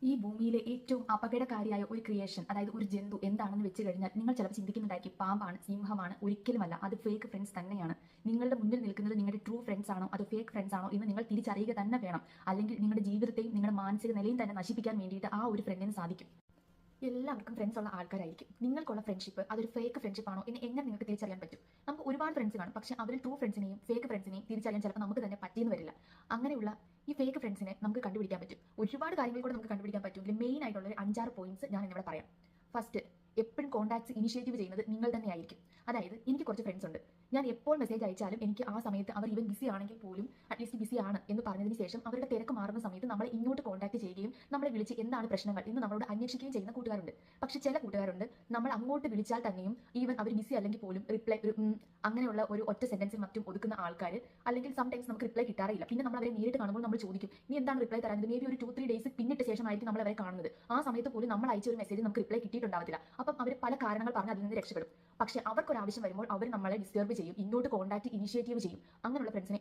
ഈ ഭൂമിയിലെ ഏറ്റവും അപകടകാരിയായ ഒരു ക്രിയേഷൻ, അതായത് ഒരു ജന്തു എന്താണെന്ന് വെച്ച് കഴിഞ്ഞാൽ നിങ്ങൾ ചിലപ്പോൾ ചിന്തിക്കുന്നുണ്ടായിരിക്കും പാമ്പാണ്, സിംഹമാണ്. ഒരിക്കലുമല്ല, അത് ഫേക്ക് ഫ്രണ്ട്സ് തന്നെയാണ്. നിങ്ങളുടെ മുന്നിൽ നിൽക്കുന്നത് നിങ്ങളുടെ ട്രൂ ഫ്രണ്ട്സ് ആണോ അതോ ഫേക്ക് ഫ്രണ്ട്സ് ആണോ എന്ന് നിങ്ങൾ തിരിച്ചറിയുക തന്നെ വേണം. അല്ലെങ്കിൽ നിങ്ങളുടെ ജീവിതത്തെയും നിങ്ങളുടെ മാനസിക നിലയും തന്നെ നശിപ്പിക്കാൻ വേണ്ടിയിട്ട് ആ ഒരു ഫ്രണ്ടിന് സാധിക്കും. എല്ലാവർക്കും ഫ്രണ്ട്സ് ഉള്ള ആൾക്കാരായിരിക്കും. നിങ്ങൾക്കുള്ള ഫ്രണ്ട്ഷിപ്പ് അതൊരു ഫേക്ക് ഫ്രണ്ട്ഷിപ്പ് ആണോ എന്ന് എങ്ങനെ നിങ്ങൾക്ക് തിരിച്ചറിയാൻ പറ്റും? നമുക്ക് ഒരുപാട് ഫ്രണ്ട്സ് കാണും, പക്ഷെ അവരിൽ ട്രൂ ഫ്രണ്ട്സിനെയും ഫേക്ക് ഫ്രണ്ട്സിനെയും തിരിച്ചറിയാൻ ചിലപ്പോൾ നമുക്ക് തന്നെ പറ്റിയെന്ന് വരില്ല. അങ്ങനെയുള്ള ഈ ഫേക്ക് ഫ്രണ്ട്സിനെ നമുക്ക് കണ്ടുപിടിക്കാൻ പറ്റും. ഒരുപാട് കാര്യങ്ങൾ കൂടെ നമുക്ക് കണ്ടുപിടിക്കാൻ പറ്റും. ഇതിൽ മെയിൻ ആയിട്ടുള്ള ഒരു 5-6 പോയിന്റ്സ് ഞാൻ ഇവിടെ പറയാം. ഫസ്റ്റ്, എപ്പോഴും കോൺടാക്ട്സ് ഇനിഷ്യേറ്റീവ് ചെയ്യുന്നത് നിങ്ങൾ തന്നെ ആയിരിക്കും. അതായത് എനിക്ക് കുറച്ച് ഫ്രണ്ട്സ് ഉണ്ട്, ഞാൻ എപ്പോൾ മെസ്സേജ് അയച്ചാലും എനിക്ക് ആ സമയത്ത് അവർ ഈവൻ ബിസി ആണെങ്കിൽ പോലും അറ്റ്ലീസ്റ്റ് ബിസി ആണ് എന്ന് പറഞ്ഞതിന് ശേഷം അവരുടെ തിരക്ക് മാറുന്ന സമയത്ത് നമ്മളെ ഇങ്ങോട്ട് കോൺടാക്ട് ചെയ്യുകയും നമ്മളെ വിളിച്ച് എന്താണ് പ്രശ്നങ്ങൾ എന്ന് നമ്മളോട് അന്വേഷിക്കുകയും ചെയ്യുന്ന കൂട്ടുകാരുണ്ട്. പക്ഷെ ചില കൂട്ടുകാരുണ്ട്, നമ്മൾ അങ്ങോട്ട് വിളിച്ചാൽ തന്നെയും ഈവൻ അവർ ബിസി അല്ലെങ്കിൽ പോലും റിപ്ലൈ അങ്ങനെയുള്ള ഒരു ഒറ്റ സെന്റൻസിൽ മറ്റും ഒതുക്കുന്ന ആൾക്കാർ. അല്ലെങ്കിൽ സംടൈംസ് നമുക്ക് റിപ്ലൈ കിട്ടാറില്ല. പിന്നെ നമ്മൾ അവരെ നേരിട്ട് കാണുമ്പോൾ നമ്മൾ ചോദിക്കും നീ എന്താണ് റിപ്ലൈ തരാൻ? മേ ബി ഒരു 2-3 ഡേയ്സ് പിന്നിട്ട ശേഷമായിരിക്കും നമ്മൾ അവരെ കാണുന്നത്. ആ സമയത്ത് പോലും നമ്മൾ അയച്ച ഒരു മെസ്സേജ് നമുക്ക് റിപ്ലൈ കിട്ടിയിട്ടുണ്ടാവില്ല. അപ്പം അവർ പല കാരണങ്ങൾ പറഞ്ഞ് അതിൽ നിന്ന് രക്ഷപ്പെടും. പക്ഷെ അവർക്കൊരാവശ്യം വരുമ്പോൾ അവർ നമ്മളെ ഡിസ്റ്റർബ് ചെയ്യും, ഇങ്ങോട്ട് കോൺടാക്ട് ഇനിഷ്യേറ്റീവ് ചെയ്യും. അങ്ങനെയുള്ള ഫ്രണ്ട്സിനെ